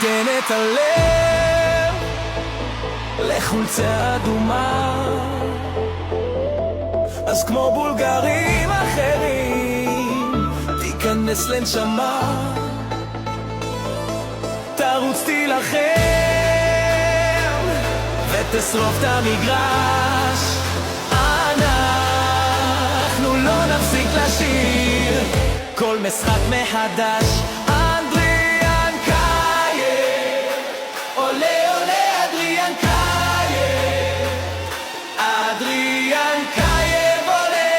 תן את הלב לחולצה אדומה, אז כמו בולגרים אחרים תיכנס לנשמה, תרוץ תילחם ותשרוף את המגרש. אנחנו לא נפסיק לשיר כל משחק מחדש. אדריאן קייב, עולה עולה אדריאן קייב, אדריאן קייב עולה